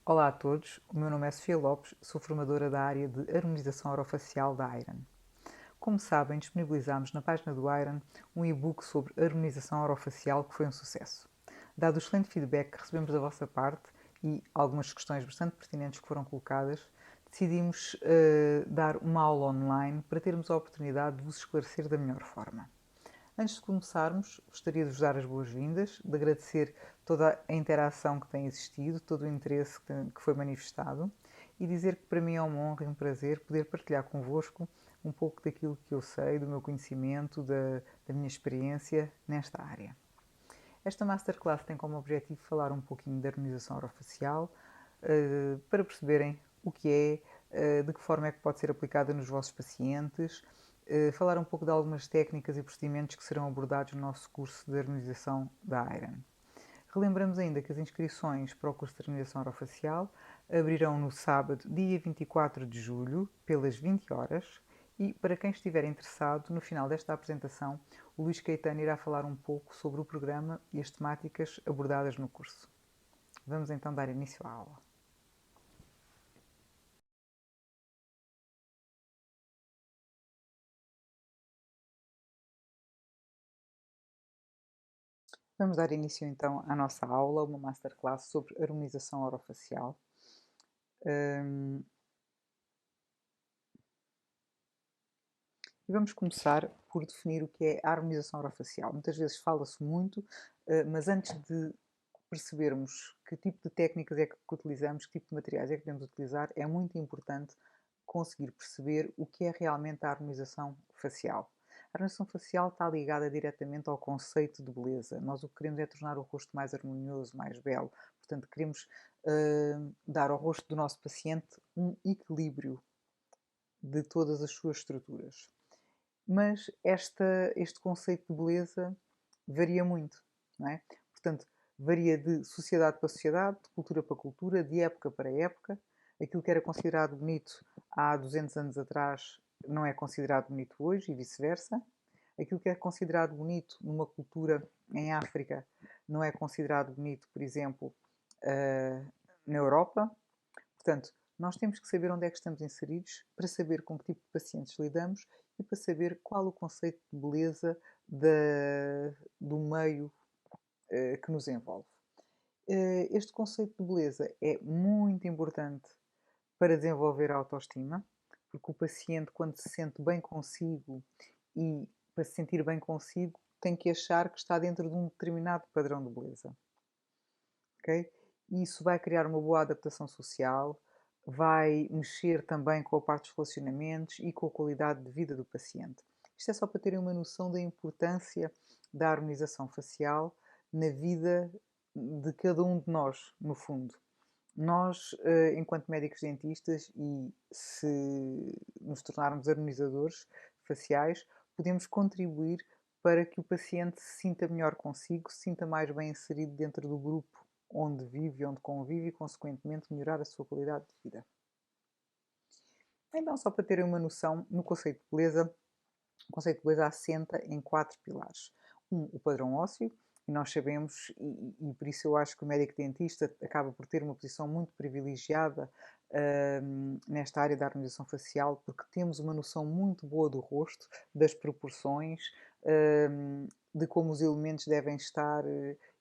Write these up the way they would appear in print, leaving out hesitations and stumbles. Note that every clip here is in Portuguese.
Olá a todos, o meu nome é Sofia Lopes, sou formadora da área de harmonização orofacial da Iron. Como sabem, disponibilizámos na página do Iron um e-book sobre harmonização orofacial que foi um sucesso. Dado o excelente feedback que recebemos da vossa parte e algumas questões bastante pertinentes que foram colocadas, decidimos dar uma aula online para termos a oportunidade de vos esclarecer da melhor forma. Antes de começarmos, gostaria de vos dar as boas-vindas, de agradecer toda a interação que tem existido, todo o interesse que foi manifestado e dizer que para mim é uma honra e um prazer poder partilhar convosco um pouco daquilo que eu sei, do meu conhecimento, da minha experiência nesta área. Esta Masterclass tem como objetivo falar um pouquinho da harmonização orofacial, para perceberem o que é, de que forma é que pode ser aplicada nos vossos pacientes, falar um pouco de algumas técnicas e procedimentos que serão abordados no nosso curso de harmonização da IRAN. Relembramos ainda que as inscrições para o curso de harmonização orofacial abrirão no sábado, dia 24 de julho, pelas 20 horas, e para quem estiver interessado, no final desta apresentação, o Luís Caetano irá falar um pouco sobre o programa e as temáticas abordadas no curso. Vamos então dar início à aula. Vamos dar início então à nossa aula, uma masterclass sobre harmonização orofacial. E vamos começar por definir o que é a harmonização orofacial. Muitas vezes fala-se muito, mas antes de percebermos que tipo de técnicas é que utilizamos, que tipo de materiais é que podemos utilizar, é muito importante conseguir perceber o que é realmente a harmonização facial. A harmonização facial está ligada diretamente ao conceito de beleza. Nós o que queremos é tornar o rosto mais harmonioso, mais belo. Portanto, queremos dar ao rosto do nosso paciente um equilíbrio de todas as suas estruturas. Mas este conceito de beleza varia muito, não é? Portanto, varia de sociedade para sociedade, de cultura para cultura, de época para época. Aquilo que era considerado bonito há 200 anos atrás não é considerado bonito hoje e vice-versa. Aquilo que é considerado bonito numa cultura em África não é considerado bonito, por exemplo, na Europa. Portanto, nós temos que saber onde é que estamos inseridos para saber com que tipo de pacientes lidamos e para saber qual o conceito de beleza do meio que nos envolve. Este conceito de beleza é muito importante para desenvolver a autoestima, porque o paciente, quando se sente bem consigo e para se sentir bem consigo, tem que achar que está dentro de um determinado padrão de beleza. Okay? E isso vai criar uma boa adaptação social, vai mexer também com a parte dos relacionamentos e com a qualidade de vida do paciente. Isto é só para terem uma noção da importância da harmonização facial na vida de cada um de nós, no fundo. Nós, enquanto médicos dentistas, e se nos tornarmos harmonizadores faciais, podemos contribuir para que o paciente se sinta melhor consigo, se sinta mais bem inserido dentro do grupo onde vive, onde convive e, consequentemente, melhorar a sua qualidade de vida. Então, só para terem uma noção, no conceito de beleza, o conceito de beleza assenta em 4 pilares. O padrão ósseo, e nós sabemos, e por isso eu acho que o médico dentista acaba por ter uma posição muito privilegiada nesta área da harmonização facial, porque temos uma noção muito boa do rosto, das proporções, de como os elementos devem estar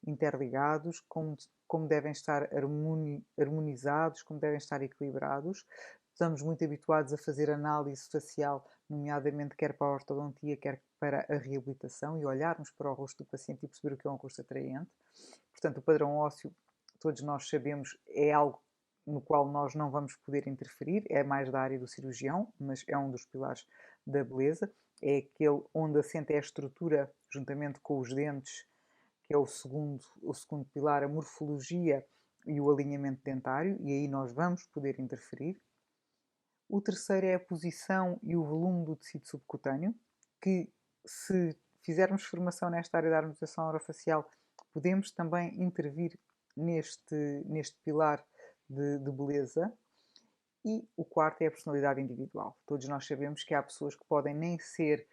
interligados, como devem estar harmonizados, como devem estar equilibrados. Estamos muito habituados a fazer análise facial, nomeadamente quer para a ortodontia, quer para a reabilitação, e olharmos para o rosto do paciente e perceber o que é um rosto atraente. Portanto, o padrão ósseo, todos nós sabemos, é algo no qual nós não vamos poder interferir, é mais da área do cirurgião, mas é um dos pilares da beleza. É aquele onde assenta a estrutura, juntamente com os dentes, que é o segundo pilar, a morfologia e o alinhamento dentário, e aí nós vamos poder interferir. O terceiro é a posição e o volume do tecido subcutâneo, que se fizermos formação nesta área da harmonização orofacial, podemos também intervir neste pilar de beleza. E o quarto é a personalidade individual. Todos nós sabemos que há pessoas que podem nem ser,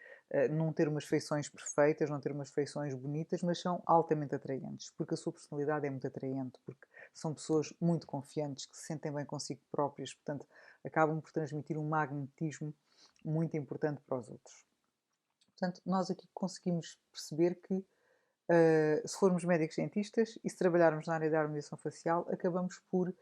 não ter umas feições perfeitas, não ter umas feições bonitas, mas são altamente atraentes, porque a sua personalidade é muito atraente, porque são pessoas muito confiantes, que se sentem bem consigo próprias, portanto, acabam por transmitir um magnetismo muito importante para os outros. Portanto, nós aqui conseguimos perceber que, se formos médicos cientistas e se trabalharmos na área da harmonização facial, acabamos por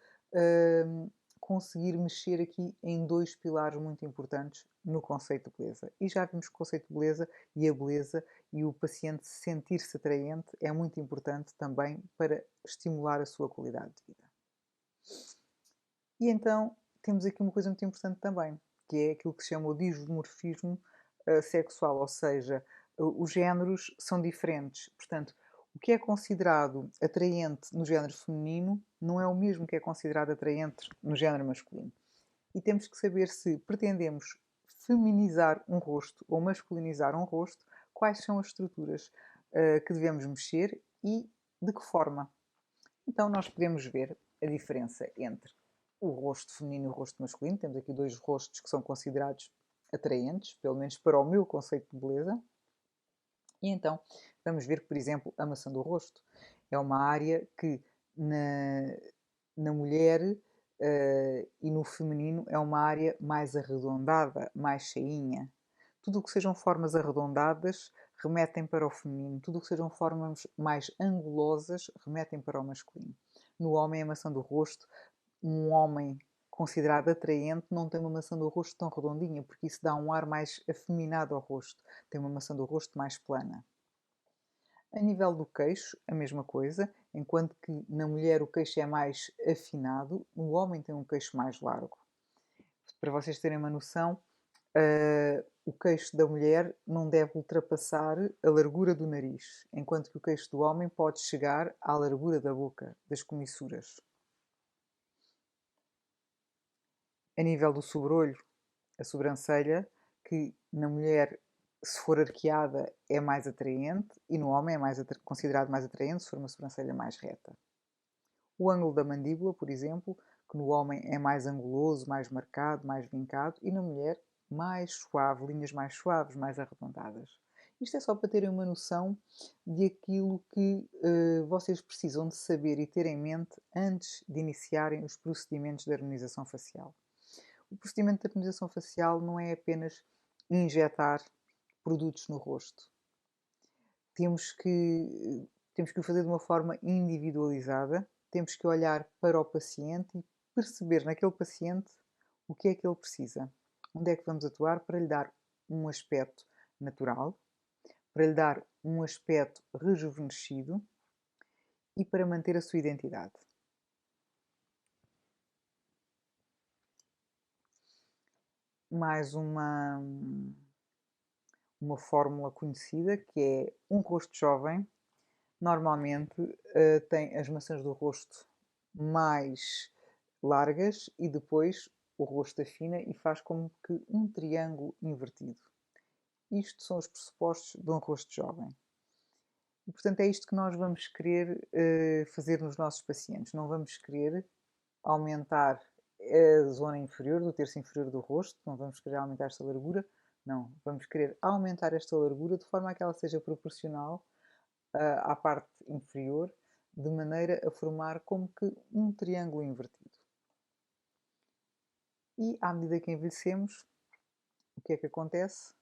conseguir mexer aqui em dois pilares muito importantes no conceito de beleza. E já vimos que o conceito de beleza e a beleza e o paciente sentir-se atraente é muito importante também para estimular a sua qualidade de vida. E então temos aqui uma coisa muito importante também, que é aquilo que se chama o dismorfismo sexual, ou seja, os géneros são diferentes. Portanto, o que é considerado atraente no género feminino não é o mesmo que é considerado atraente no género masculino. E temos que saber se pretendemos feminizar um rosto ou masculinizar um rosto, quais são as estruturas que devemos mexer e de que forma. Então nós podemos ver a diferença entre o rosto feminino e o rosto masculino. Temos aqui dois rostos que são considerados atraentes, pelo menos para o meu conceito de beleza. E então vamos ver que, por exemplo, a maçã do rosto é uma área que na mulher e no feminino é uma área mais arredondada, mais cheinha. Tudo o que sejam formas arredondadas remetem para o feminino. Tudo o que sejam formas mais angulosas remetem para o masculino. No homem, a maçã do rosto, um homem considerado atraente não tem uma maçã do rosto tão redondinha, porque isso dá um ar mais afeminado ao rosto. Tem uma maçã do rosto mais plana. A nível do queixo, a mesma coisa, enquanto que na mulher o queixo é mais afinado, o homem tem um queixo mais largo. Para vocês terem uma noção, o queixo da mulher não deve ultrapassar a largura do nariz, enquanto que o queixo do homem pode chegar à largura da boca, das comissuras. A nível do sobrolho, a sobrancelha, que na mulher, se for arqueada, é mais atraente e no homem é considerado mais atraente se for uma sobrancelha mais reta. O ângulo da mandíbula, por exemplo, que no homem é mais anguloso, mais marcado, mais vincado, e na mulher mais suave, linhas mais suaves, mais arredondadas. Isto é só para terem uma noção de aquilo que vocês precisam de saber e ter em mente antes de iniciarem os procedimentos de harmonização facial. O procedimento de harmonização facial não é apenas injetar produtos no rosto. Temos que o fazer de uma forma individualizada, temos que olhar para o paciente e perceber naquele paciente o que é que ele precisa. Onde é que vamos atuar para lhe dar um aspecto natural, para lhe dar um aspecto rejuvenescido e para manter a sua identidade. Mais uma fórmula conhecida que é um rosto jovem normalmente tem as maçãs do rosto mais largas e depois o rosto afina e faz como que um triângulo invertido. Isto são os pressupostos de um rosto jovem. E, portanto, é isto que nós vamos querer fazer nos nossos pacientes. Não vamos querer aumentar a zona inferior, do terço inferior do rosto, não vamos querer aumentar esta largura, não. Vamos querer aumentar esta largura de forma a que ela seja proporcional à parte inferior, de maneira a formar como que um triângulo invertido. E à medida que envelhecemos, o que é que acontece?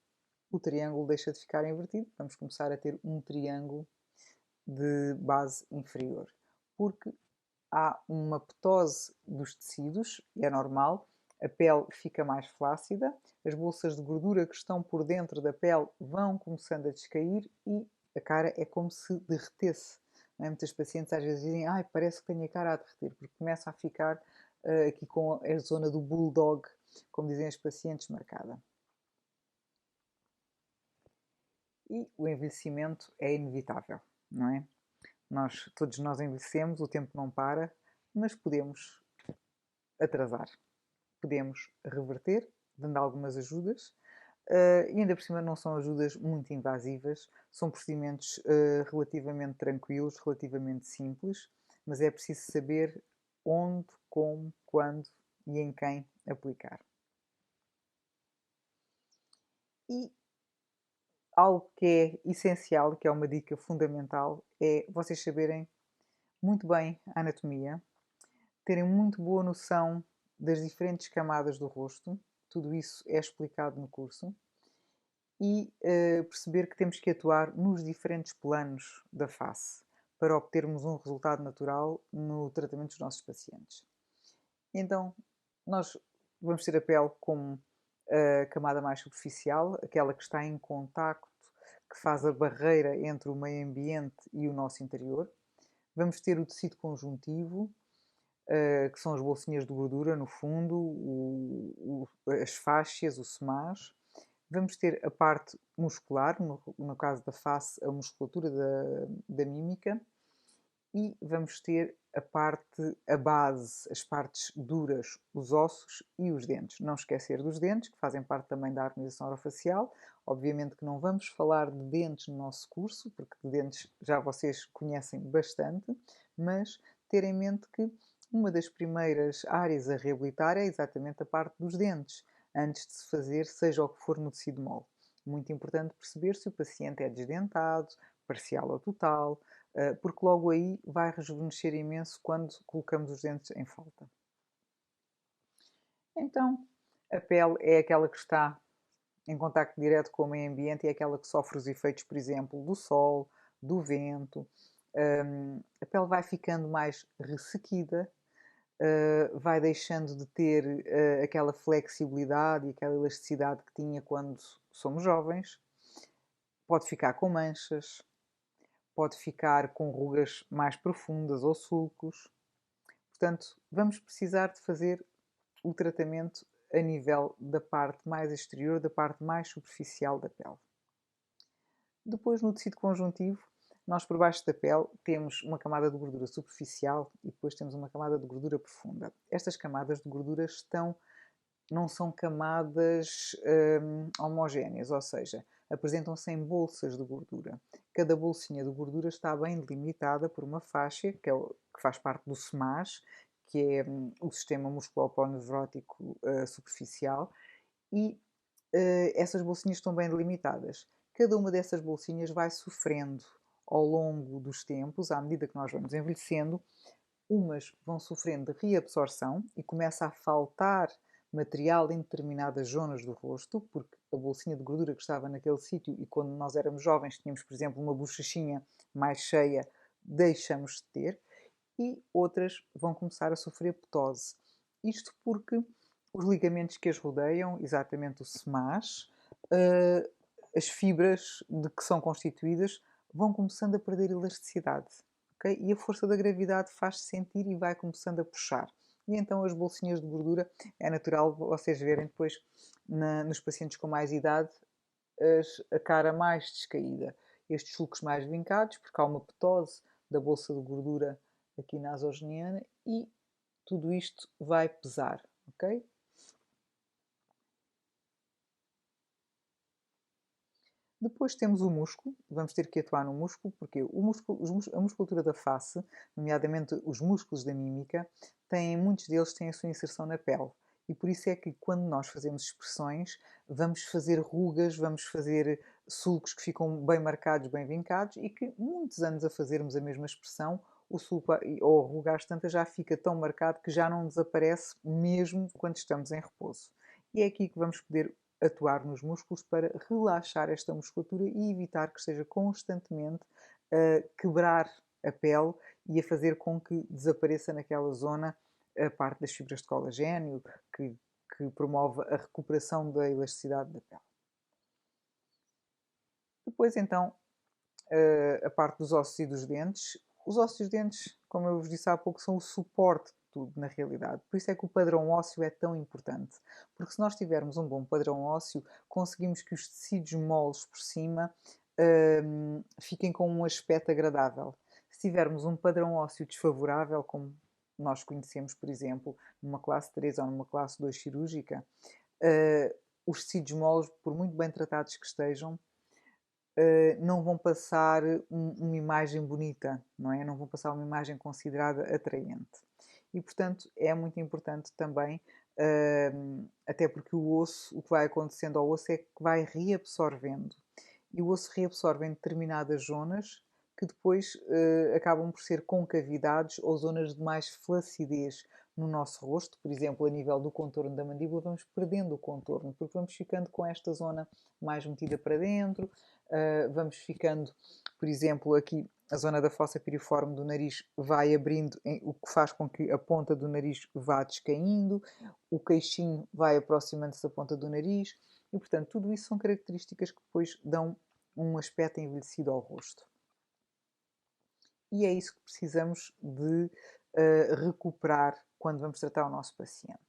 O triângulo deixa de ficar invertido, vamos começar a ter um triângulo de base inferior, porque há uma ptose dos tecidos, e é normal, a pele fica mais flácida, as bolsas de gordura que estão por dentro da pele vão começando a descair e a cara é como se derretesse. Não é? Muitos pacientes às vezes dizem, parece que tenho a cara a derreter, porque começa a ficar aqui com a zona do bulldog, como dizem os pacientes, marcada. E o envelhecimento é inevitável, não é? Todos nós envelhecemos, o tempo não para, mas podemos atrasar. Podemos reverter, dando algumas ajudas, e ainda por cima não são ajudas muito invasivas, são procedimentos relativamente tranquilos, relativamente simples, mas é preciso saber onde, como, quando e em quem aplicar. E algo que é essencial, que é uma dica fundamental, é vocês saberem muito bem a anatomia, terem muito boa noção das diferentes camadas do rosto, tudo isso é explicado no curso, e perceber que temos que atuar nos diferentes planos da face para obtermos um resultado natural no tratamento dos nossos pacientes. Então, nós vamos ter a pele como a camada mais superficial, aquela que está em contacto, que faz a barreira entre o meio ambiente e o nosso interior. Vamos ter o tecido conjuntivo, que são as bolsinhas de gordura no fundo, as fáscias, o SMAS. Vamos ter a parte muscular, no caso da face, a musculatura da mímica, e vamos ter a base, as partes duras, os ossos e os dentes. Não esquecer dos dentes, que fazem parte também da harmonização orofacial. Obviamente que não vamos falar de dentes no nosso curso, porque de dentes já vocês conhecem bastante, mas ter em mente que uma das primeiras áreas a reabilitar é exatamente a parte dos dentes, antes de se fazer seja o que for no tecido mole. Muito importante perceber se o paciente é desdentado, parcial ou total, porque logo aí vai rejuvenescer imenso quando colocamos os dentes em falta. Então, a pele é aquela que está em contacto direto com o meio ambiente e é aquela que sofre os efeitos, por exemplo, do sol, do vento. A pele vai ficando mais ressequida, vai deixando de ter aquela flexibilidade e aquela elasticidade que tinha quando somos jovens. Pode ficar com manchas, pode ficar com rugas mais profundas ou sulcos. Portanto, vamos precisar de fazer o tratamento a nível da parte mais exterior, da parte mais superficial da pele. Depois, no tecido conjuntivo, nós por baixo da pele temos uma camada de gordura superficial e depois temos uma camada de gordura profunda. Estas camadas de gordura não são camadas homogéneas, ou seja, apresentam-se em bolsas de gordura. Cada bolsinha de gordura está bem delimitada por uma faixa, que faz parte do SMAS, que é o sistema musculoponeurótico superficial, e essas bolsinhas estão bem delimitadas. Cada uma dessas bolsinhas vai sofrendo ao longo dos tempos, à medida que nós vamos envelhecendo, umas vão sofrendo de reabsorção e começa a faltar material em determinadas zonas do rosto, porque a bolsinha de gordura que estava naquele sítio e quando nós éramos jovens tínhamos, por exemplo, uma bochechinha mais cheia, deixamos de ter, e outras vão começar a sofrer ptose. Isto porque os ligamentos que as rodeiam, exatamente o SMAS, as fibras de que são constituídas, vão começando a perder elasticidade. Okay? E a força da gravidade faz-se sentir e vai começando a puxar. E então as bolsinhas de gordura, é natural vocês verem depois nos pacientes com mais idade a cara mais descaída. Estes sulcos mais vincados, porque há uma ptose da bolsa de gordura aqui nasogeniana e tudo isto vai pesar, ok? Depois temos o músculo, vamos ter que atuar no músculo, porque a musculatura da face, nomeadamente os músculos da mímica, muitos deles têm a sua inserção na pele. E por isso é que quando nós fazemos expressões, vamos fazer rugas, vamos fazer sulcos que ficam bem marcados, bem vincados, e que muitos anos a fazermos a mesma expressão, o sulco ou a ruga às tantas já fica tão marcado que já não desaparece mesmo quando estamos em repouso. E é aqui que vamos poder atuar nos músculos para relaxar esta musculatura e evitar que esteja constantemente a quebrar a pele e a fazer com que desapareça naquela zona a parte das fibras de colagênio que promove a recuperação da elasticidade da pele. Depois então a parte dos ossos e dos dentes. Os ossos e os dentes, como eu vos disse há pouco, são o suporte de tudo, na realidade. Por isso é que o padrão ósseo é tão importante. Porque se nós tivermos um bom padrão ósseo, conseguimos que os tecidos moles por cima fiquem com um aspecto agradável. Se tivermos um padrão ósseo desfavorável, como nós conhecemos, por exemplo, numa classe 3 ou numa classe 2 cirúrgica, os tecidos moles, por muito bem tratados que estejam, não vão passar uma imagem bonita, não é? Não vão passar uma imagem considerada atraente. E, portanto, é muito importante também, até porque o que vai acontecendo ao osso é que vai reabsorvendo. E o osso reabsorve em determinadas zonas que depois acabam por ser concavidades ou zonas de mais flacidez no nosso rosto. Por exemplo, a nível do contorno da mandíbula, vamos perdendo o contorno, porque vamos ficando com esta zona mais metida para dentro, vamos ficando, por exemplo, aqui a zona da fossa piriforme do nariz vai abrindo, o que faz com que a ponta do nariz vá descaindo, o queixinho vai aproximando-se da ponta do nariz e, portanto, tudo isso são características que depois dão um aspecto envelhecido ao rosto. E é isso que precisamos de recuperar quando vamos tratar o nosso paciente.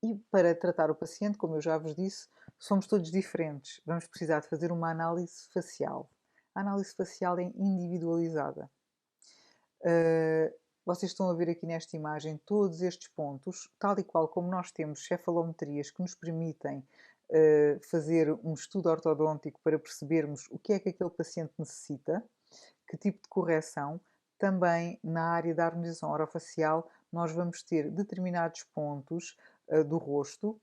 E para tratar o paciente, como eu já vos disse, somos todos diferentes. Vamos precisar de fazer uma análise facial. A análise facial é individualizada. Vocês estão a ver aqui nesta imagem todos estes pontos, tal e qual como nós temos cefalometrias que nos permitem fazer um estudo ortodôntico para percebermos o que é que aquele paciente necessita, que tipo de correção. Também na área da harmonização orofacial nós vamos ter determinados pontos do rosto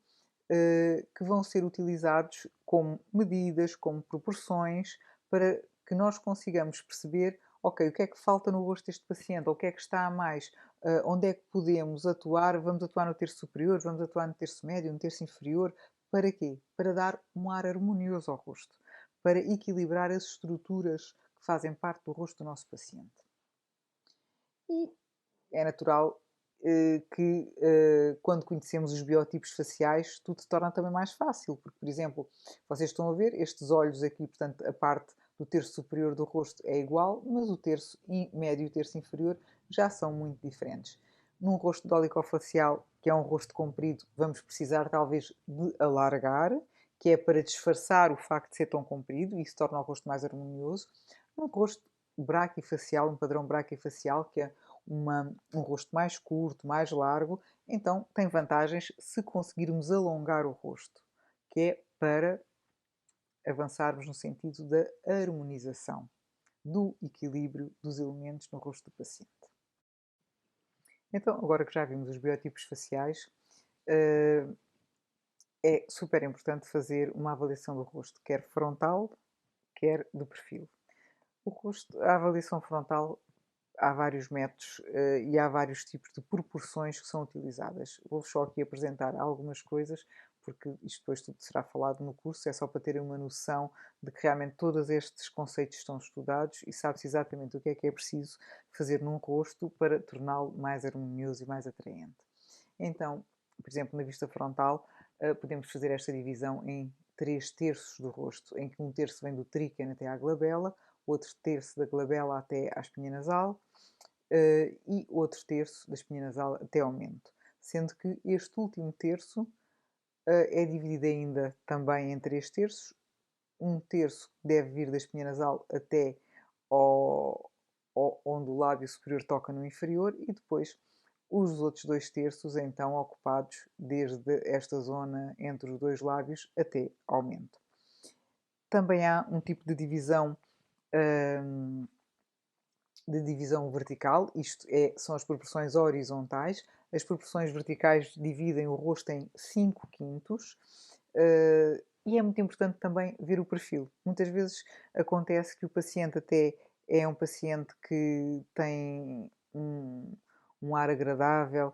que vão ser utilizados como medidas, como proporções, para que nós consigamos perceber, ok, o que é que falta no rosto deste paciente, ou o que é que está a mais, onde é que podemos atuar, vamos atuar no terço superior, vamos atuar no terço médio, no terço inferior, para quê? Para dar um ar harmonioso ao rosto, para equilibrar as estruturas que fazem parte do rosto do nosso paciente. E é natural que quando conhecemos os biotipos faciais, tudo se torna também mais fácil, porque, por exemplo, vocês estão a ver estes olhos aqui, portanto, a parte do terço superior do rosto é igual, mas o terço médio e o terço inferior já são muito diferentes. Num rosto dolicofacial, que é um rosto comprido, vamos precisar talvez de alargar, que é para disfarçar o facto de ser tão comprido, e isso torna o rosto mais harmonioso. Num rosto braquifacial, um padrão braquifacial, que é um rosto mais curto, mais largo, então tem vantagens se conseguirmos alongar o rosto, que é para avançarmos no sentido da harmonização, do equilíbrio dos elementos no rosto do paciente. Então, agora que já vimos os biotipos faciais, é super importante fazer uma avaliação do rosto, quer frontal, quer do perfil. O rosto, a avaliação frontal, há vários métodos e há vários tipos de proporções que são utilizadas. Vou-vos só aqui apresentar algumas coisas, porque isto depois tudo será falado no curso, é só para terem uma noção de que realmente todos estes conceitos estão estudados e sabe-se exatamente o que é preciso fazer num rosto para torná-lo mais harmonioso e mais atraente. Então, por exemplo, na vista frontal, podemos fazer esta divisão em 3 terços do rosto, em que um terço vem do tríquene até à glabela, outro terço da glabela até à espinha nasal e outro terço da espinha nasal até ao mento. Sendo que este último terço é dividido ainda também em 3 terços. Um terço deve vir da espinha nasal até onde o lábio superior toca no inferior e depois os outros 2 terços então ocupados desde esta zona entre os dois lábios até ao mento. Também há um tipo de divisão vertical, isto são as proporções horizontais. As proporções verticais dividem o rosto em 5/5 e é muito importante também ver o perfil. Muitas vezes acontece que o paciente até é um paciente que tem um ar agradável,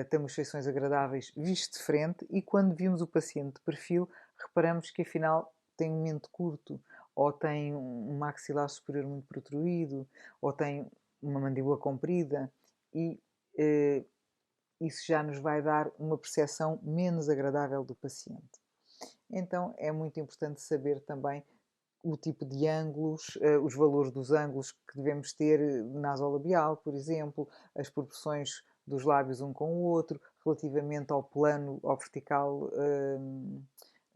tem umas feições agradáveis visto de frente e quando vimos o paciente de perfil reparamos que afinal tem um mento curto ou tem um maxilar superior muito protruído ou tem uma mandíbula comprida e isso já nos vai dar uma percepção menos agradável do paciente. Então é muito importante saber também o tipo de ângulos, os valores dos ângulos que devemos ter nasolabial, por exemplo, as proporções dos lábios um com o outro, relativamente ao plano, ao vertical,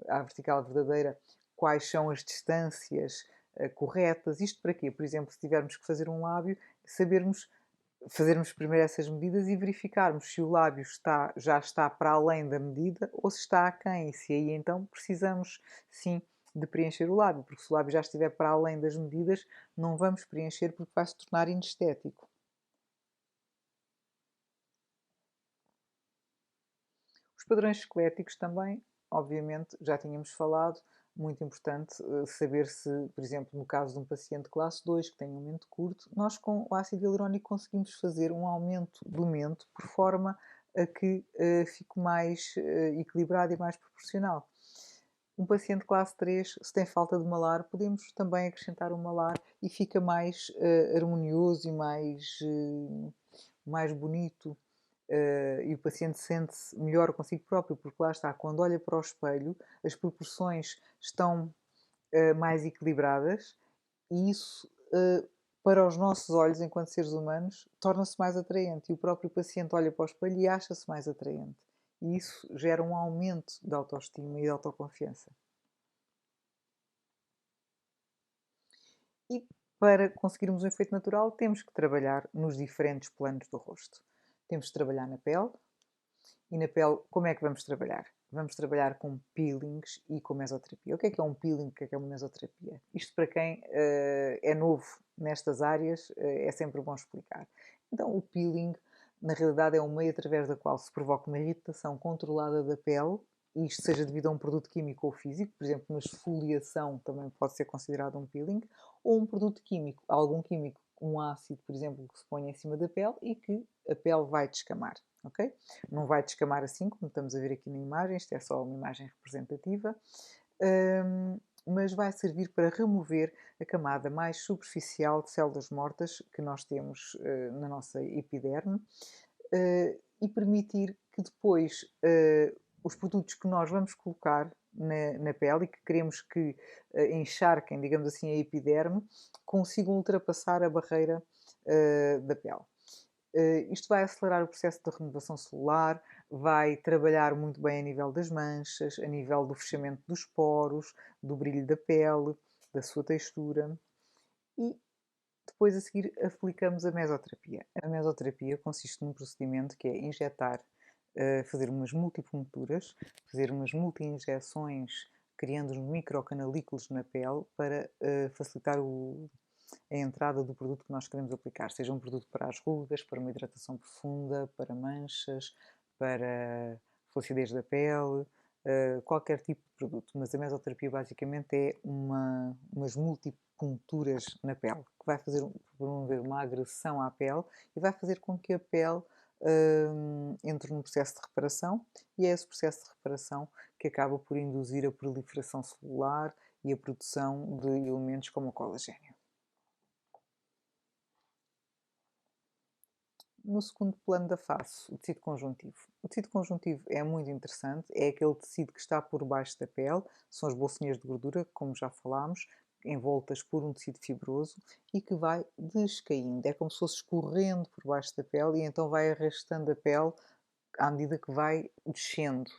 à vertical verdadeira, quais são as distâncias corretas. Isto para quê? Por exemplo, se tivermos que fazer um lábio, fazermos primeiro essas medidas e verificarmos se o lábio já está para além da medida ou se está aquém. E se aí então precisamos, sim, de preencher o lábio, porque se o lábio já estiver para além das medidas, não vamos preencher porque vai se tornar inestético. Os padrões esqueléticos também, obviamente, já tínhamos falado, muito importante saber se, por exemplo, no caso de um paciente classe 2 que tem um mento curto, nós com o ácido hialurónico conseguimos fazer um aumento do mento por forma a que fique mais equilibrado e mais proporcional. Um paciente classe 3, se tem falta de malar, podemos também acrescentar um malar e fica mais harmonioso e mais bonito. E o paciente sente-se melhor consigo próprio, porque lá está, quando olha para o espelho, as proporções estão mais equilibradas e isso, para os nossos olhos, enquanto seres humanos, torna-se mais atraente. E o próprio paciente olha para o espelho e acha-se mais atraente. E isso gera um aumento da autoestima e da autoconfiança. E para conseguirmos um efeito natural, temos que trabalhar nos diferentes planos do rosto. Temos que trabalhar na pele. E na pele, como é que vamos trabalhar? Vamos trabalhar com peelings e com mesoterapia. O que é um peeling? O que é uma mesoterapia? Isto para quem é novo nestas áreas é sempre bom explicar. Então, o peeling, na realidade, é um meio através da qual se provoca uma irritação controlada da pele, e isto seja devido a um produto químico ou físico, por exemplo, uma esfoliação também pode ser considerado um peeling, ou um produto químico, algum químico, um ácido, por exemplo, que se põe em cima da pele e que a pele vai descamar, ok? Não vai descamar assim, como estamos a ver aqui na imagem, isto é só uma imagem representativa, mas vai servir para remover a camada mais superficial de células mortas que nós temos na nossa epiderme e permitir que depois os produtos que nós vamos colocar na pele e que queremos que encharquem, digamos assim, a epiderme, consigam ultrapassar a barreira da pele. Isto vai acelerar o processo de renovação celular, vai trabalhar muito bem a nível das manchas, a nível do fechamento dos poros, do brilho da pele, da sua textura. E depois a seguir aplicamos a mesoterapia. A mesoterapia consiste num procedimento que é injetar, fazer umas multipuncturas, fazer umas multi-injeções, criando uns microcanalículos na pele para facilitar a entrada do produto que nós queremos aplicar, seja um produto para as rugas, para uma hidratação profunda, para manchas, para flacidez da pele, qualquer tipo de produto. Mas a mesoterapia basicamente é umas multipuncturas na pele, que vai promover uma agressão à pele e vai fazer com que a pele entre num processo de reparação e é esse processo de reparação que acaba por induzir a proliferação celular e a produção de elementos como o colagênio. No segundo plano da face, o tecido conjuntivo. O tecido conjuntivo é muito interessante, é aquele tecido que está por baixo da pele, são as bolsinhas de gordura, como já falámos, envoltas por um tecido fibroso e que vai descaindo. É como se fosse escorrendo por baixo da pele e então vai arrastando a pele à medida que vai descendo.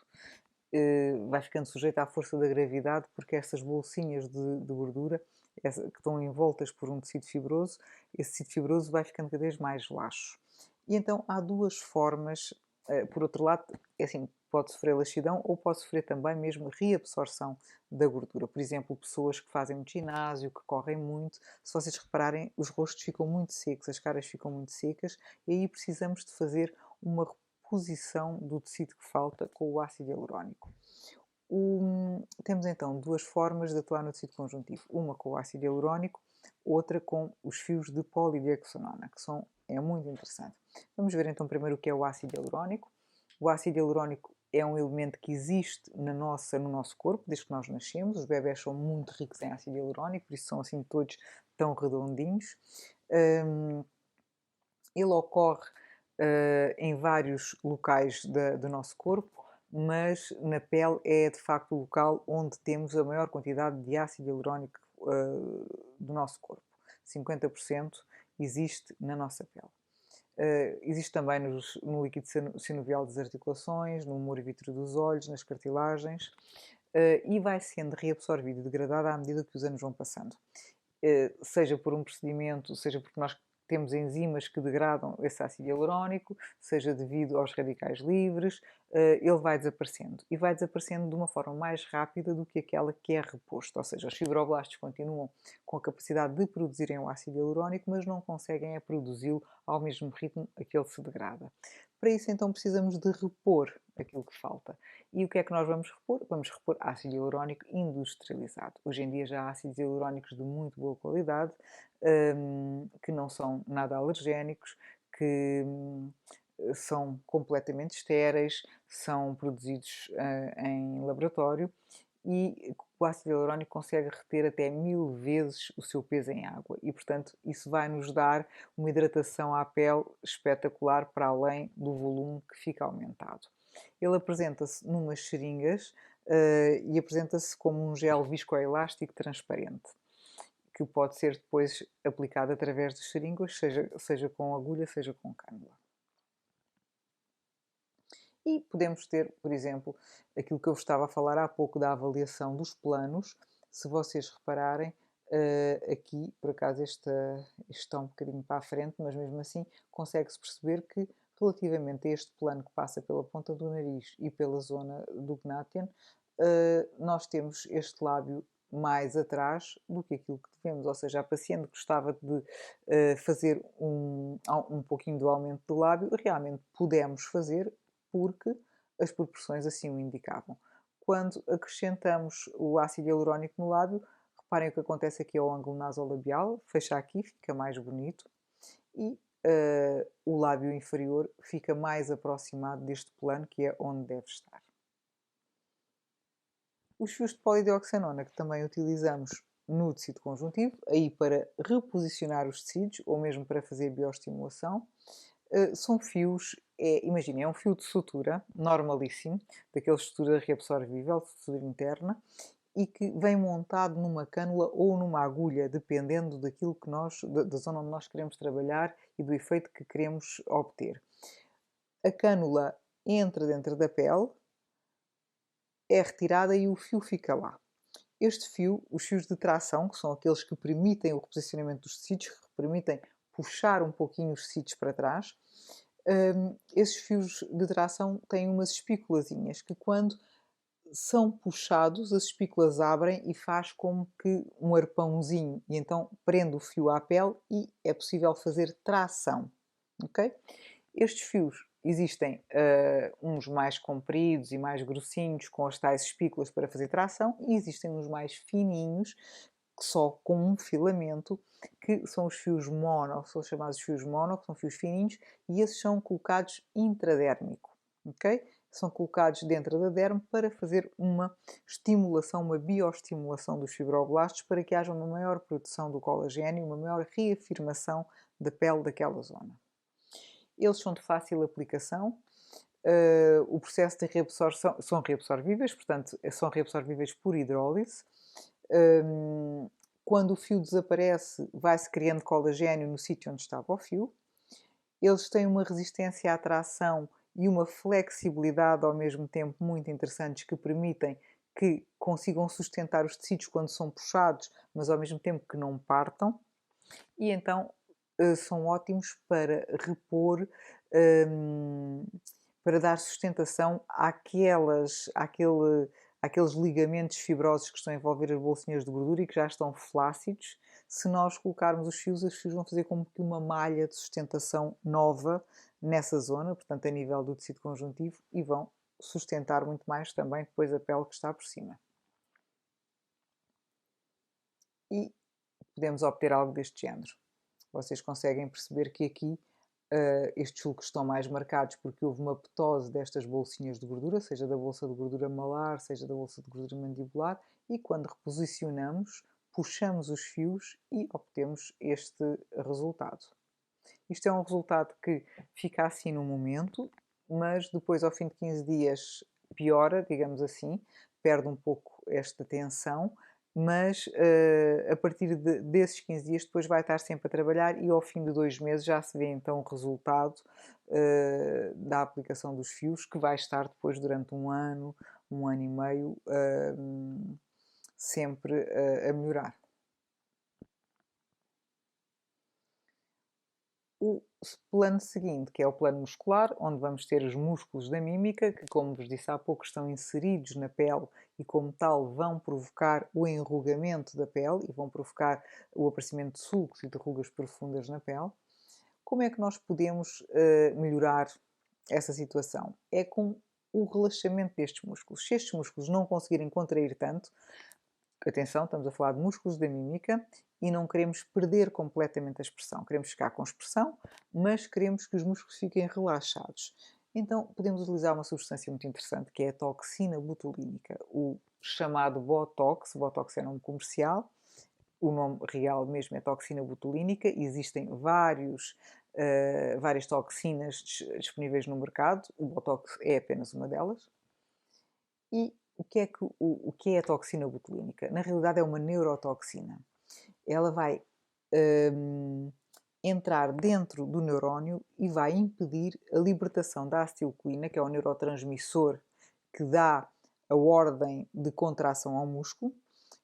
Vai ficando sujeita à força da gravidade porque essas bolsinhas de gordura que estão envoltas por um tecido fibroso, esse tecido fibroso vai ficando cada vez mais laxo. E então há duas formas, por outro lado, é assim, pode sofrer laxidão ou pode sofrer também mesmo reabsorção da gordura. Por exemplo, pessoas que fazem muito ginásio, que correm muito, se vocês repararem, os rostos ficam muito secos, as caras ficam muito secas e aí precisamos de fazer uma reposição do tecido que falta com o ácido hialurónico. Temos então duas formas de atuar no tecido conjuntivo, uma com o ácido hialurónico, outra com os fios de polidioxonona, é muito interessante. Vamos ver então primeiro o que é o ácido hialurónico. O ácido hialurónico é um elemento que existe no nosso corpo, desde que nós nascemos. Os bebés são muito ricos em ácido hialurónico, por isso são assim todos tão redondinhos. Ele ocorre em vários locais do nosso corpo, mas na pele é de facto o local onde temos a maior quantidade de ácido hialurónico do nosso corpo. 50% existe na nossa pele. Existe também no líquido sinovial das articulações, no humor e vítreo dos olhos, nas cartilagens e vai sendo reabsorvido e degradado à medida que os anos vão passando. Seja por um procedimento, seja porque nós temos enzimas que degradam esse ácido hialurónico, seja devido aos radicais livres, ele vai desaparecendo. E vai desaparecendo de uma forma mais rápida do que aquela que é reposto. Ou seja, os fibroblastos continuam com a capacidade de produzirem o ácido hialurónico, mas não conseguem produzi-lo ao mesmo ritmo a que ele se degrada. Para isso, então, precisamos de repor aquilo que falta. E o que é que nós vamos repor? Vamos repor ácido hialurónico industrializado. Hoje em dia já há ácidos hialurónicos de muito boa qualidade, que não são nada alergénicos, que são completamente estéreis, são produzidos em laboratório e o ácido hialurónico consegue reter até 1000 vezes o seu peso em água e, portanto, isso vai nos dar uma hidratação à pele espetacular para além do volume que fica aumentado. Ele apresenta-se numas seringas e apresenta-se como um gel viscoelástico transparente, que pode ser depois aplicado através de seringas, seja com agulha, seja com cânula. E podemos ter, por exemplo, aquilo que eu vos estava a falar há pouco da avaliação dos planos. Se vocês repararem, aqui, por acaso, este está um bocadinho para a frente, mas mesmo assim consegue-se perceber que, relativamente a este plano que passa pela ponta do nariz e pela zona do gnátien, nós temos este lábio mais atrás do que aquilo que devemos, ou seja, a paciente gostava de fazer um pouquinho do aumento do lábio, realmente podemos fazer, porque as proporções assim o indicavam. Quando acrescentamos o ácido hialurónico no lábio, reparem o que acontece aqui ao ângulo nasolabial, fecha aqui, fica mais bonito, e o lábio inferior fica mais aproximado deste plano, que é onde deve estar. Os fios de polidioxanona, que também utilizamos no tecido conjuntivo, aí para reposicionar os tecidos, ou mesmo para fazer bioestimulação, são fios, imaginem, é um fio de sutura, normalíssimo, daqueles de sutura reabsorvível, de sutura interna, e que vem montado numa cânula ou numa agulha, dependendo daquilo que da zona onde nós queremos trabalhar e do efeito que queremos obter. A cânula entra dentro da pele, é retirada e o fio fica lá. Este fio, os fios de tração, que são aqueles que permitem o reposicionamento dos tecidos, que permitem puxar um pouquinho os tecidos para trás, esses fios de tração têm umas espículazinhas que, quando são puxados, as espículas abrem e faz como que um arpãozinho, e então prende o fio à pele e é possível fazer tração, ok? Estes fios existem uns mais compridos e mais grossinhos, com as tais espículas para fazer tração, e existem uns mais fininhos, só com um filamento, que são os fios mono, são chamados fios mono, que são fios fininhos, e esses são colocados intradérmico, ok? São colocados dentro da derme para fazer uma estimulação, uma bioestimulação dos fibroblastos, para que haja uma maior produção do colagênio, uma maior reafirmação da pele daquela zona. Eles são de fácil aplicação, o processo de reabsorção, são reabsorvíveis, portanto, são reabsorvíveis por hidrólise. Quando o fio desaparece, vai-se criando colagênio no sítio onde estava o fio. Eles têm uma resistência à tração e uma flexibilidade ao mesmo tempo muito interessantes, que permitem que consigam sustentar os tecidos quando são puxados, mas ao mesmo tempo que não partam. E então são ótimos para repor, para dar sustentação àqueles ligamentos fibrosos que estão a envolver as bolsinhas de gordura e que já estão flácidos. Se nós colocarmos os fios vão fazer como que uma malha de sustentação nova nessa zona, portanto a nível do tecido conjuntivo, e vão sustentar muito mais também depois a pele que está por cima. E podemos obter algo deste género. Vocês conseguem perceber que aqui estes sulcos estão mais marcados porque houve uma ptose destas bolsinhas de gordura, seja da bolsa de gordura malar, seja da bolsa de gordura mandibular, e quando reposicionamos, puxamos os fios e obtemos este resultado. Isto é um resultado que fica assim no momento, mas depois, ao fim de 15 dias, piora, digamos assim, perde um pouco esta tensão, mas a partir desses 15 dias depois vai estar sempre a trabalhar, e ao fim de 2 meses já se vê então o resultado da aplicação dos fios, que vai estar depois durante um ano e meio, sempre a melhorar. O plano seguinte, que é o plano muscular, onde vamos ter os músculos da mímica, que, como vos disse há pouco, estão inseridos na pele e, como tal, vão provocar o enrugamento da pele e vão provocar o aparecimento de sulcos e de rugas profundas na pele. Como é que nós podemos melhorar essa situação? É com o relaxamento destes músculos. Se estes músculos não conseguirem contrair tanto, atenção, estamos a falar de músculos da mímica e não queremos perder completamente a expressão. Queremos ficar com expressão, mas queremos que os músculos fiquem relaxados. Então, podemos utilizar uma substância muito interessante, que é a toxina botulínica, o chamado Botox. Botox é nome comercial, o nome real mesmo é toxina botulínica. Existem várias toxinas disponíveis no mercado, o Botox é apenas uma delas. E o que é a toxina botulínica? Na realidade é uma neurotoxina. Ela vai entrar dentro do neurónio e vai impedir a libertação da acetilcolina, que é o neurotransmissor que dá a ordem de contração ao músculo,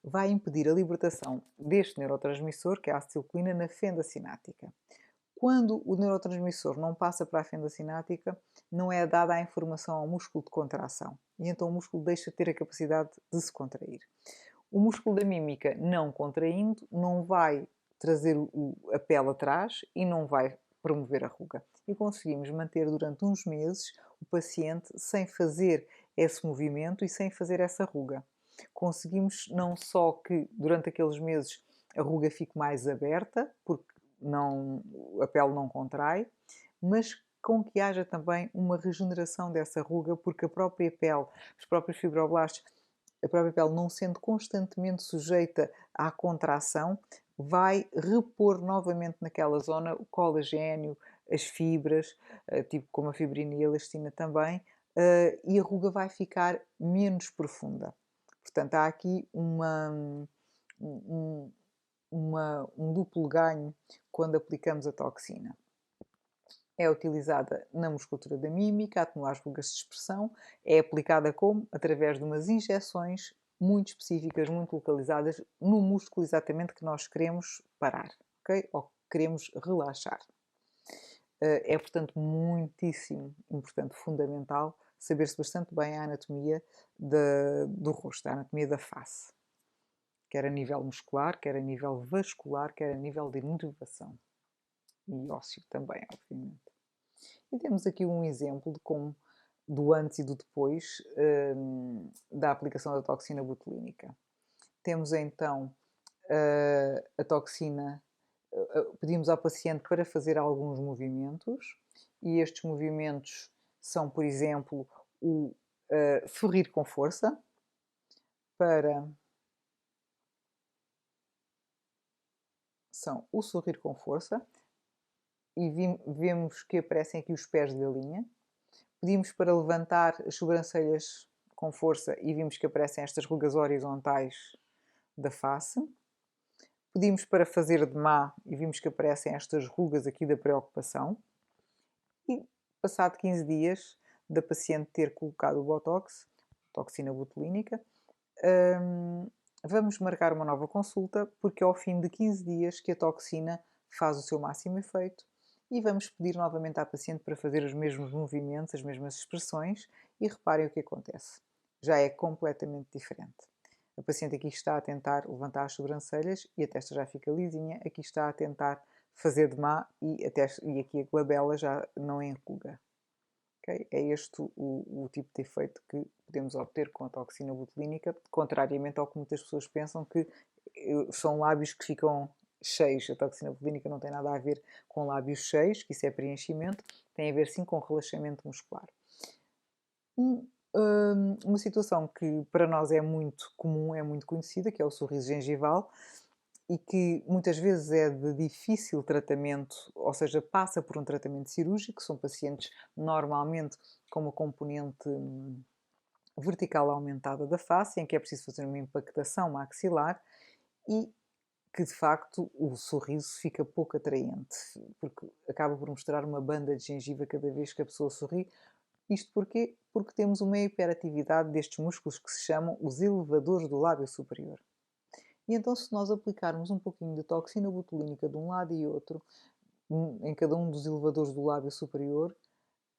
vai impedir a libertação deste neurotransmissor, que é a acetilcolina, na fenda sináptica. Quando o neurotransmissor não passa para a fenda sináptica, não é dada a informação ao músculo de contração. E então o músculo deixa de ter a capacidade de se contrair. O músculo da mímica, não contraindo, não vai trazer a pele atrás e não vai promover a ruga. E conseguimos manter durante uns meses o paciente sem fazer esse movimento e sem fazer essa ruga. Conseguimos não só que durante aqueles meses a ruga fique mais aberta, porque a pele não contrai, mas com que haja também uma regeneração dessa ruga, porque a própria pele, os próprios fibroblastos, a própria pele não sendo constantemente sujeita à contração, vai repor novamente naquela zona o colagênio, as fibras, tipo como a fibrina e a elastina também, e a ruga vai ficar menos profunda. Portanto, há aqui um duplo ganho quando aplicamos a toxina. É utilizada na musculatura da mímica, a atenuar as rugas de expressão. É aplicada como? Através de umas injeções muito específicas, muito localizadas no músculo exatamente que nós queremos parar, ok? Ou que queremos relaxar. É, portanto, muitíssimo importante, fundamental, saber-se bastante bem a anatomia do rosto, a anatomia da face. Quer a nível muscular, quer a nível vascular, quer a nível de inervação. E ósseo também, obviamente. E temos aqui um exemplo de como, do antes e do depois da aplicação da toxina botulínica. Temos então a toxina, pedimos ao paciente para fazer alguns movimentos, e estes movimentos são, por exemplo, o sorrir com força, são o sorrir com força, e vemos que aparecem aqui os pés de galinha. Pedimos para levantar as sobrancelhas com força e vimos que aparecem estas rugas horizontais da face. Pedimos para fazer de má e vimos que aparecem estas rugas aqui da preocupação. E passado 15 dias da paciente ter colocado o Botox, toxina botulínica, vamos marcar uma nova consulta, porque é ao fim de 15 dias que a toxina faz o seu máximo efeito, e vamos pedir novamente à paciente para fazer os mesmos movimentos, as mesmas expressões, e reparem o que acontece. Já é completamente diferente. A paciente aqui está a tentar levantar as sobrancelhas e a testa já fica lisinha, aqui está a tentar fazer de má e aqui a glabela já não enruga. Okay? É este o tipo de efeito que podemos obter com a toxina botulínica, contrariamente ao que muitas pessoas pensam, que são lábios que ficam cheios. A toxina botulínica não tem nada a ver com lábios cheios, que isso é preenchimento, tem a ver sim com relaxamento muscular. Uma situação que para nós é muito comum, é muito conhecida, que é o sorriso gengival, e que muitas vezes é de difícil tratamento, ou seja, passa por um tratamento cirúrgico. São pacientes normalmente com uma componente vertical aumentada da face, em que é preciso fazer uma impactação maxilar e que de facto o sorriso fica pouco atraente, porque acaba por mostrar uma banda de gengiva cada vez que a pessoa sorri. Isto porquê? Porque temos uma hiperatividade destes músculos que se chamam os elevadores do lábio superior. E então, se nós aplicarmos um pouquinho de toxina botulínica de um lado e outro, em cada um dos elevadores do lábio superior,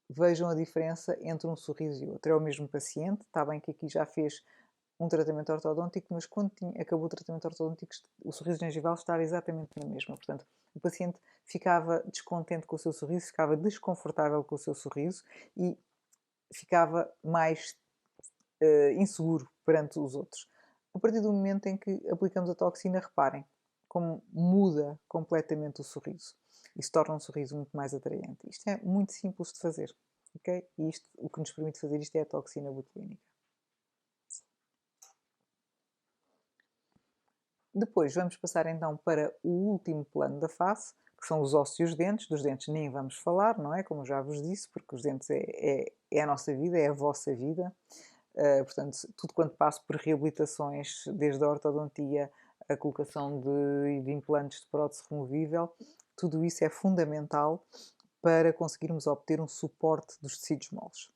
vejam a diferença entre um sorriso e outro. É o mesmo paciente, está bem que aqui já fez um tratamento ortodôntico, mas quando acabou o tratamento ortodôntico, o sorriso gengival estava exatamente na mesma. Portanto, o paciente ficava descontente com o seu sorriso, ficava desconfortável com o seu sorriso e ficava mais inseguro perante os outros. A partir do momento em que aplicamos a toxina, reparem como muda completamente o sorriso e se torna um sorriso muito mais atraente. Isto é muito simples de fazer, ok? E isto, o que nos permite fazer isto é a toxina botulínica. Depois vamos passar então para o último plano da face, que são os ossos e os dentes. Dos dentes nem vamos falar, não é? Como já vos disse, porque os dentes é a nossa vida, é a vossa vida. Portanto, tudo quanto passo por reabilitações, desde a ortodontia, a colocação de implantes de prótese removível, tudo isso é fundamental para conseguirmos obter um suporte dos tecidos moles.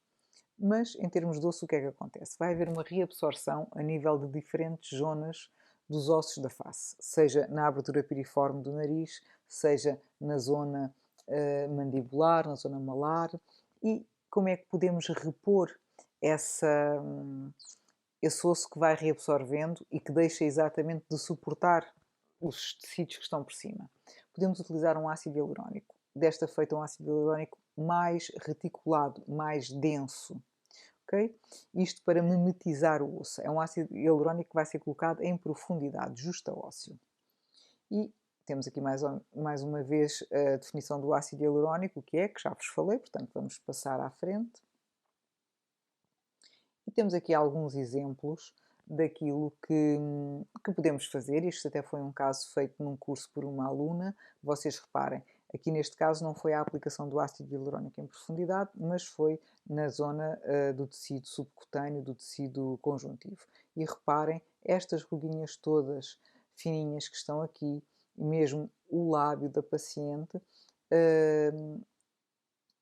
Mas, em termos de osso, o que é que acontece? Vai haver uma reabsorção a nível de diferentes zonas dos ossos da face, seja na abertura piriforme do nariz, seja na zona mandibular, na zona malar. E como é que podemos repor essa, esse osso que vai reabsorvendo e que deixa exatamente de suportar os tecidos que estão por cima? Podemos utilizar um ácido hialurónico. Desta feita, um ácido hialurónico mais reticulado, mais denso. Okay? Isto para mimetizar o osso. É um ácido hialurónico que vai ser colocado em profundidade, justa ósseo. E temos aqui mais uma vez a definição do ácido hialurónico, o que é, que já vos falei, portanto vamos passar à frente. E temos aqui alguns exemplos daquilo que podemos fazer. Isto até foi um caso feito num curso por uma aluna. Vocês reparem, aqui neste caso não foi a aplicação do ácido hialurónico em profundidade, mas foi na zona do tecido subcutâneo, do tecido conjuntivo. E reparem, estas ruguinhas todas fininhas que estão aqui, e mesmo o lábio da paciente,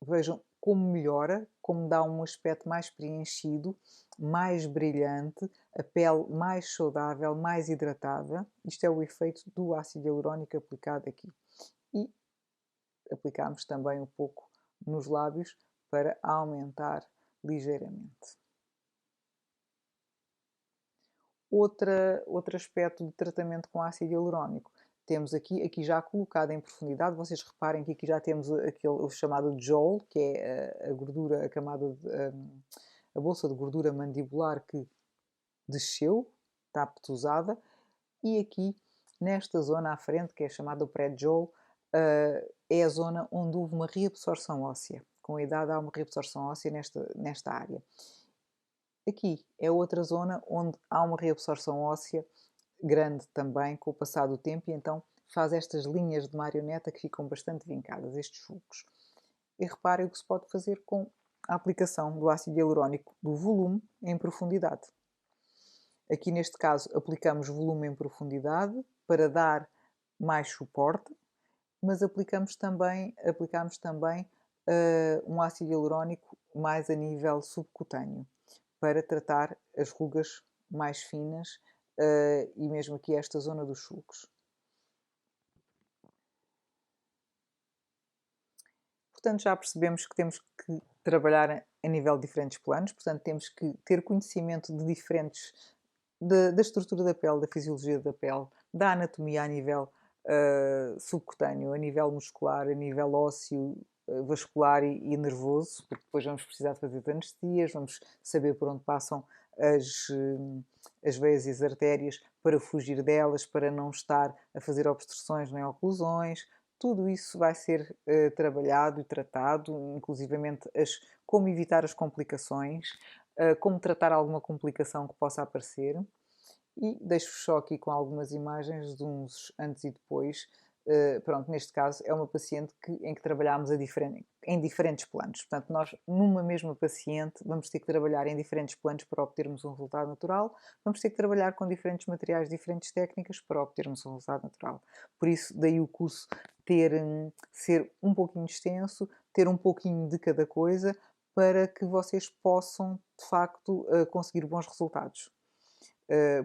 vejam como melhora, como dá um aspecto mais preenchido, mais brilhante, a pele mais saudável, mais hidratada. Isto é o efeito do ácido hialurónico aplicado aqui. E aplicamos também um pouco nos lábios para aumentar ligeiramente. Outro aspecto de tratamento com ácido hialurónico. Temos aqui já colocado em profundidade, vocês reparem que aqui já temos o chamado jowl, que é a gordura, a camada, a bolsa de gordura mandibular que desceu, está petosada, e aqui nesta zona à frente, que é chamada pré-jowl, é a zona onde houve uma reabsorção óssea. Com a idade há uma reabsorção óssea nesta área. Aqui é outra zona onde há uma reabsorção óssea grande também com o passar do tempo e então faz estas linhas de marioneta que ficam bastante vincadas, estes sulcos. E reparem o que se pode fazer com a aplicação do ácido hialurónico do volume em profundidade. Aqui neste caso aplicamos volume em profundidade para dar mais suporte, mas aplicamos também um ácido hialurónico mais a nível subcutâneo para tratar as rugas mais finas e mesmo aqui esta zona dos sulcos. Portanto, já percebemos que temos que trabalhar a nível de diferentes planos, portanto, temos que ter conhecimento de da estrutura da pele, da fisiologia da pele, da anatomia a nível subcutâneo, a nível muscular, a nível ósseo, vascular e nervoso, porque depois vamos precisar de fazer anestesias, vamos saber por onde passam as veias e as artérias para fugir delas, para não estar a fazer obstruções nem oclusões. Tudo isso vai ser trabalhado e tratado, inclusivamente como evitar as complicações, como tratar alguma complicação que possa aparecer. E deixo-vos só aqui com algumas imagens de uns antes e depois. Pronto, neste caso é uma paciente em que trabalhámos em diferentes planos. Portanto, nós numa mesma paciente vamos ter que trabalhar em diferentes planos para obtermos um resultado natural, vamos ter que trabalhar com diferentes materiais, diferentes técnicas para obtermos um resultado natural. Por isso, daí o curso ser um pouquinho extenso, ter um pouquinho de cada coisa, para que vocês possam, de facto, conseguir bons resultados.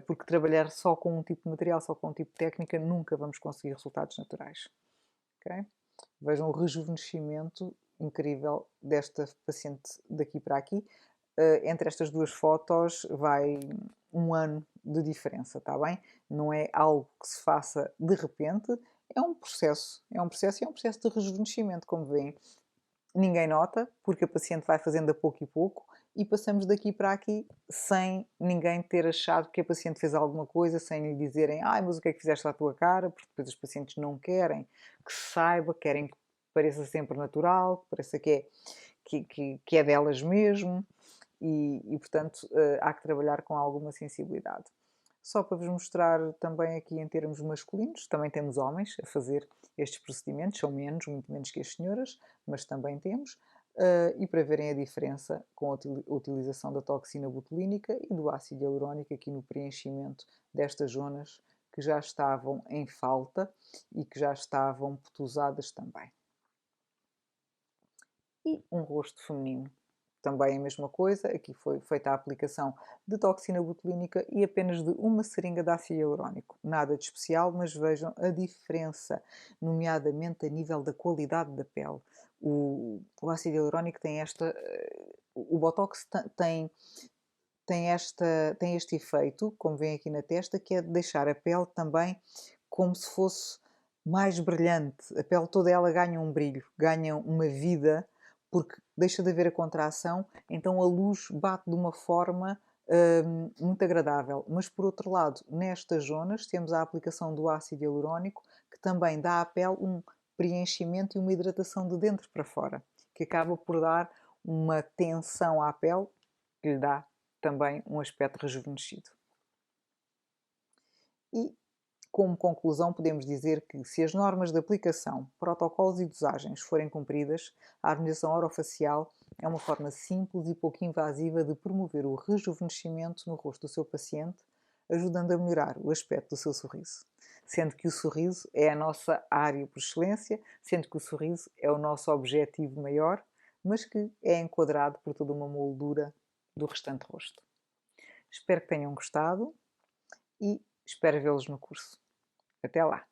Porque trabalhar só com um tipo de material, só com um tipo de técnica, nunca vamos conseguir resultados naturais. Okay? Vejam o rejuvenescimento incrível desta paciente daqui para aqui. entre estas duas fotos vai um ano de diferença, está bem? Não é algo que se faça de repente, é um processo, e é um processo de rejuvenescimento, como veem. Ninguém nota, porque a paciente vai fazendo a pouco e pouco, e passamos daqui para aqui sem ninguém ter achado que a paciente fez alguma coisa, sem lhe dizerem, ai, mas o que é que fizeste à tua cara? Porque depois os pacientes não querem que se saiba, querem que pareça sempre natural, que pareça que é delas mesmo, portanto há que trabalhar com alguma sensibilidade. Só para vos mostrar também aqui em termos masculinos, também temos homens a fazer estes procedimentos, são menos, muito menos que as senhoras, mas também temos, e para verem a diferença com a utilização da toxina botulínica e do ácido hialurónico aqui no preenchimento destas zonas que já estavam em falta e que já estavam petusadas também. E um rosto feminino. Também a mesma coisa, aqui foi feita a aplicação de toxina botulínica e apenas de uma seringa de ácido hialurónico. Nada de especial, mas vejam a diferença, nomeadamente a nível da qualidade da pele. O ácido hialurónico tem esta... O Botox tem este efeito, como vem aqui na testa, que é de deixar a pele também como se fosse mais brilhante. A pele toda ela ganha um brilho, ganha uma vida, porque deixa de haver a contração, então a luz bate de uma forma muito agradável. Mas por outro lado, nestas zonas temos a aplicação do ácido hialurónico, que também dá à pele um preenchimento e uma hidratação de dentro para fora, que acaba por dar uma tensão à pele, que lhe dá também um aspecto rejuvenescido. E, como conclusão, podemos dizer que se as normas de aplicação, protocolos e dosagens forem cumpridas, a harmonização orofacial é uma forma simples e pouco invasiva de promover o rejuvenescimento no rosto do seu paciente, ajudando a melhorar o aspecto do seu sorriso. Sendo que o sorriso é a nossa área por excelência, sendo que o sorriso é o nosso objetivo maior, mas que é enquadrado por toda uma moldura do restante rosto. Espero que tenham gostado e espero vê-los no curso. Até lá!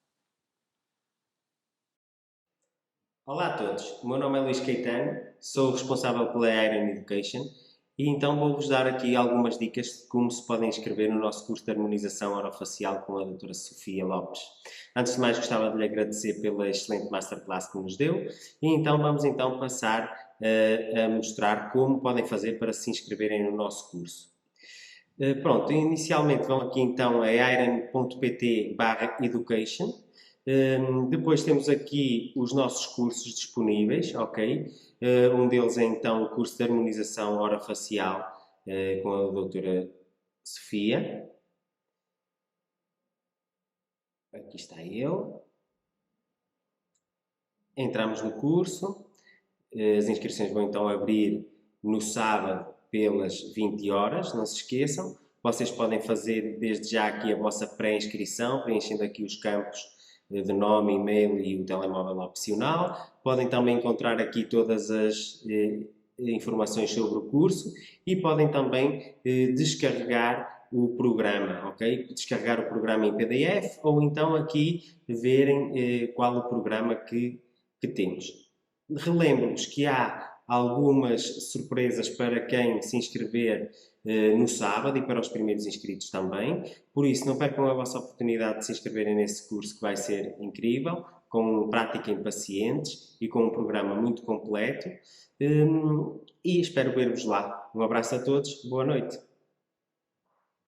Olá a todos, o meu nome é Luís Caetano, sou responsável pela Iron Education e então vou-vos dar aqui algumas dicas de como se podem inscrever no nosso curso de harmonização orofacial com a doutora Sofia Lopes. Antes de mais, gostava de lhe agradecer pela excelente masterclass que nos deu e então vamos passar a mostrar como podem fazer para se inscreverem no nosso curso. Pronto, inicialmente vão aqui então a iron.pt/education. Depois temos aqui os nossos cursos disponíveis, ok? Um deles é então o curso de harmonização orofacial com a doutora Sofia. Aqui está ele. Entramos no curso. As inscrições vão então abrir no sábado pelas 20 horas, não se esqueçam. Vocês podem fazer desde já aqui a vossa pré-inscrição, preenchendo aqui os campos de nome, e-mail e o telemóvel opcional. Podem também encontrar aqui todas as informações sobre o curso e podem também descarregar o programa, ok? Descarregar o programa em PDF ou então aqui verem qual o programa que temos. Relembro-vos que há algumas surpresas para quem se inscrever no sábado e para os primeiros inscritos também. Por isso, não percam a vossa oportunidade de se inscreverem nesse curso que vai ser incrível, com prática em pacientes e com um programa muito completo. E espero ver-vos lá. Um abraço a todos, boa noite.